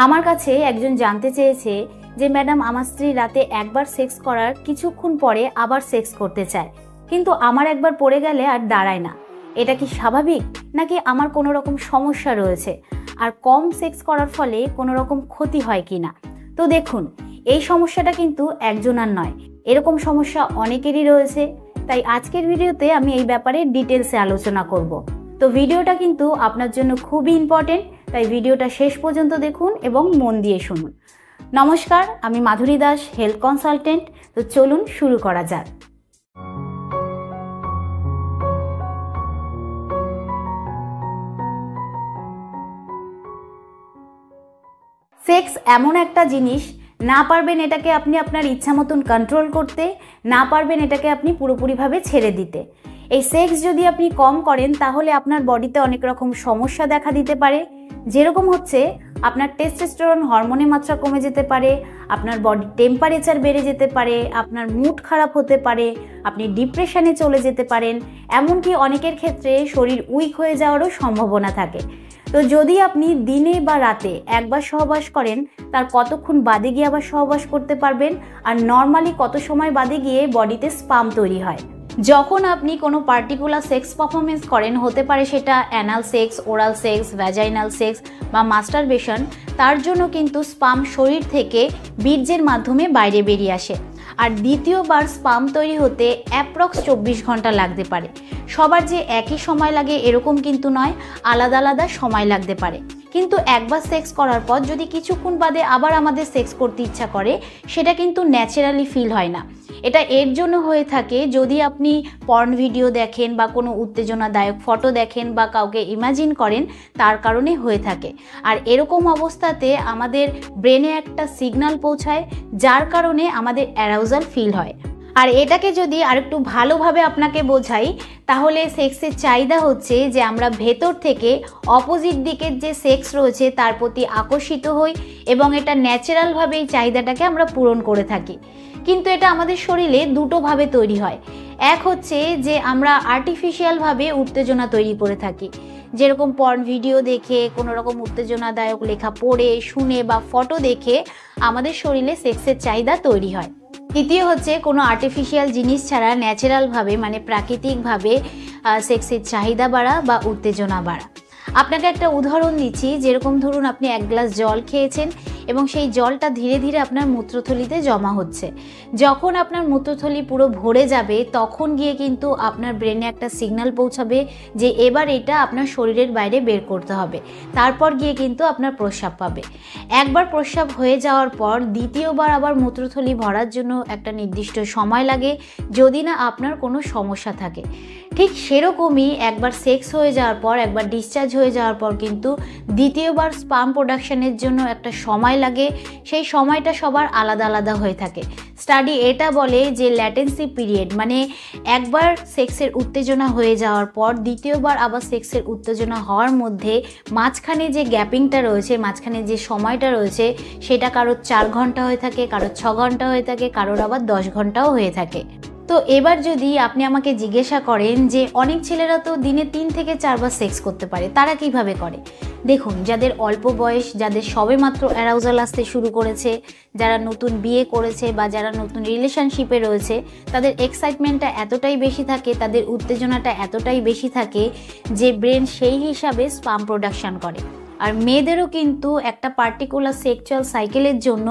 আমার কাছে একজন জানতে চেয়েছে যে ম্যাডাম আমার স্ত্রী রাতে একবার সেক্স করার কিছুক্ষণ পরে আবার সেক্স করতে চায়, কিন্তু আমার একবার পড়ে গেলে আর দাঁড়ায় না। এটা কি স্বাভাবিক নাকি আমার কোনো রকম সমস্যা রয়েছে, আর কম সেক্স করার ফলে কোনো রকম ক্ষতি হয় কি না? তো দেখুন, এই সমস্যাটা কিন্তু একজনের নয়, এরকম সমস্যা অনেকেরই রয়েছে। তাই আজকের ভিডিওতে আমি এই ব্যাপারে ডিটেলসে আলোচনা করব। তো ভিডিওটা কিন্তু আপনার জন্য খুবই ইম্পর্টেন্ট, তাই ভিডিওটা শেষ পর্যন্ত দেখুন এবং মন দিয়ে শুনুন। নমস্কার, আমি মাধুরী দাস, হেলথ কনসালটেন্ট। তো চলুন শুরু করা যাক। সেক্স এমন একটা জিনিস, না পারবেন এটাকে আপনি আপনার ইচ্ছা মতন কন্ট্রোল করতে, না পারবেন এটাকে আপনি পুরোপুরিভাবে ছেড়ে দিতে। এই সেক্স যদি আপনি কম করেন তাহলে আপনার বডিতে অনেক রকম সমস্যা দেখা দিতে পারে, যেরকম হচ্ছে আপনার টেস্টোস্টেরন হরমোনের মাত্রা কমে যেতে পারে, আপনার বডি টেম্পারেচার বেড়ে যেতে পারে, আপনার মুড খারাপ হতে পারে, আপনি ডিপ্রেশনে চলে যেতে পারেন, এমনকি অনেকের ক্ষেত্রে শরীর উইক হয়ে যাওয়ারও সম্ভাবনা থাকে। তো যদি আপনি দিনে বা রাতে একবার সহবাস করেন, তার কতক্ষণ বাদে গিয়ে আবার সহবাস করতে পারবেন, আর নর্মালি কত সময় বাদে গিয়ে বডিতে স্পাম তৈরি হয়। যখন আপনি কোনো পার্টিকুলার সেক্স পারফরমেন্স করেন, হতে পারে সেটা anal sex, oral sex, vaginal sex বা মাস্টারবেশন, তার জন্য কিন্তু স্পাম শরীর থেকে বীর্যের মাধ্যমে বাইরে বেরিয়ে আসে। আর দ্বিতীয়বার স্পাম তৈরি হতে অ্যাপ্রক্স 24 ঘন্টা লাগতে পারে। সবার যে একই সময় লাগে এরকম কিন্তু নয়, আলাদা আলাদা সময় লাগতে পারে। কিন্তু একবার সেক্স করার পর যদি কিছুক্ষণ বাদে আবার আমাদের সেক্স করতে ইচ্ছা করে, সেটা কিন্তু ন্যাচারালি ফিল হয় না। এটা এর জন্য হয়ে থাকে যদি আপনি পর্ন ভিডিও দেখেন বা কোনো উত্তেজনাদায়ক ফটো দেখেন বা কাউকে ইমাজিন করেন, তার কারণে হয়ে থাকে। আর এরকম অবস্থাতে আমাদের ব্রেনে একটা সিগন্যাল পৌঁছায়, যার কারণে আমাদের অ্যারাউজাল ফিল হয়। আর এটাকে যদি আরেকটু ভালোভাবে আপনাকে বোঝাই, তাহলে সেক্সের চাহিদা হচ্ছে যে আমরা ভেতর থেকে অপোজিট দিকের যে সেক্স রয়েছে তার প্রতি আকর্ষিত হই, এবং এটা ন্যাচারালভাবে এই চাহিদাটাকে আমরা পূরণ করে থাকি। কিন্তু এটা আমাদের শরীরে দুটোভাবে তৈরি হয়। এক হচ্ছে যে আমরা আর্টিফিশিয়ালভাবে উত্তেজনা তৈরি করে থাকি, যেরকম পর্ন ভিডিও দেখে, কোনো রকম উত্তেজনাদায়ক লেখা পড়ে, শুনে বা ফটো দেখে আমাদের শরীরে সেক্সের চাহিদা তৈরি হয়। দ্বিতীয় হচ্ছে কোনো আর্টিফিশিয়াল জিনিস ছাড়া ন্যাচারালভাবে মানে প্রাকৃতিকভাবে সেক্সের চাহিদা বাড়া বা উত্তেজনা বাড়া। আপনাকে একটা উদাহরণ দিচ্ছি, যেরকম ধরুন আপনি এক গ্লাস জল খেয়েছেন এবং সেই জলটা ধীরে ধীরে আপনার মূত্রথলিতে জমা হচ্ছে। যখন আপনার মূত্রথলি পুরো ভরে যাবে, তখন গিয়ে কিন্তু আপনার ব্রেনে একটা সিগন্যাল পৌঁছাবে যে এবার এটা আপনার শরীরের বাইরে বের করতে হবে। তারপর গিয়ে কিন্তু আপনার প্রস্রাব পাবে। একবার প্রস্রাব হয়ে যাওয়ার পর দ্বিতীয়বার আবার মূত্রথলি ভরার জন্য একটা নির্দিষ্ট সময় লাগে, যদি না আপনার কোনো সমস্যা থাকে। ঠিক সেরকমই একবার সেক্স হয়ে যাওয়ার পর, একবার ডিসচার্জ হয়ে যাওয়ার পর কিন্তু দ্বিতীয়বার স্পাম প্রোডাকশনের জন্য একটা সময় লাগে। সেই সময়টা সবার আলাদা আলাদা হয়ে থাকে। স্টাডি এটা বলে যে ল্যাটেন্সি পিরিয়ড, মানে একবার সেক্সের উত্তেজনা হয়ে যাওয়ার পর দ্বিতীয়বার আবার সেক্সের উত্তেজনা হওয়ার মধ্যে মাঝখানে যে গ্যাপিংটা রয়েছে, মাঝখানে যে সময়টা রয়েছে, সেটা কারোর 4 ঘন্টা হয়ে থাকে, কারোর 6 ঘন্টা হয়ে থাকে, কারোর আবার 10 ঘন্টাও হয়ে থাকে। তো এবার যদি আপনি আমাকে জিজ্ঞাসা করেন যে অনেক ছেলেরা তো দিনে 3 থেকে 4 বার সেক্স করতে পারে, তারা কিভাবে করে? দেখুন, যাদের অল্প বয়স, যাদের সবেমাত্র অ্যারাউজাল আসতে শুরু করেছে, যারা নতুন বিয়ে করেছে বা যারা নতুন রিলেশনশিপে রয়েছে, তাদের এক্সাইটমেন্টটা এতটাই বেশি থাকে, তাদের উত্তেজনাটা এতটাই বেশি থাকে যে ব্রেন সেই হিসাবে স্পাম প্রোডাকশন করে। আর মেয়েদেরও কিন্তু একটা পার্টিকুলার সেক্সুয়াল সাইকেলের জন্য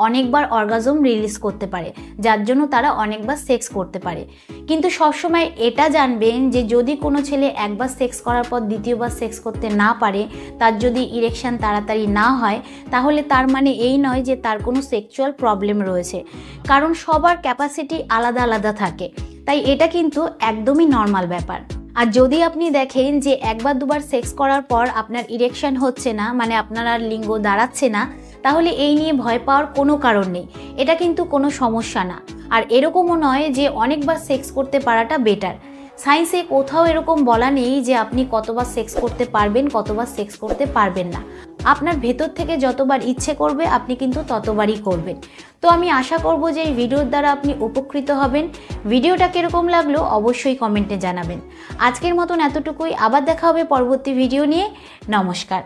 অনেকবার অর্গাজম রিলিজ করতে পারে, যার জন্য তারা অনেকবার সেক্স করতে পারে। কিন্তু সবসময় এটা জানবেন যে যদি কোনো ছেলে একবার সেক্স করার পর দ্বিতীয়বার সেক্স করতে না পারে, তার যদি ইরেকশন তাড়াতাড়ি না হয়, তাহলে তার মানে এই নয় যে তার কোনো সেক্সুয়াল প্রবলেম রয়েছে। কারণ সবার ক্যাপাসিটি আলাদা আলাদা থাকে, তাই এটা কিন্তু একদমই নর্মাল ব্যাপার। আর যদি আপনি দেখেন যে একবার দুবার সেক্স করার পর আপনার ইরেকশন হচ্ছে না, মানে আপনার আর লিঙ্গ দাঁড়াচ্ছে না, তাহলে এই নিয়ে ভয় পাওয়ার কোনো কারণ নেই। এটা কিন্তু কোনো সমস্যা না। আর এরকমও নয় যে অনেকবার সেক্স করতে পারাটা বেটার। সায়েন্সে কোথাও এরকম বলা নেই যে আপনি কতবার সেক্স করতে পারবেন, কতবার সেক্স করতে পারবেন না। আপনার ভেতর থেকে যতবার ইচ্ছে করবে আপনি কিন্তু ততবারই করবেন। তো আমি আশা করব যে এই ভিডিওর দ্বারা আপনি উপকৃত হবেন। ভিডিওটা কিরকম লাগলো অবশ্যই কমেন্টে জানাবেন। আজকের মতন এতটুকুই, আবার দেখা হবে পরবর্তী ভিডিও নিয়ে। নমস্কার।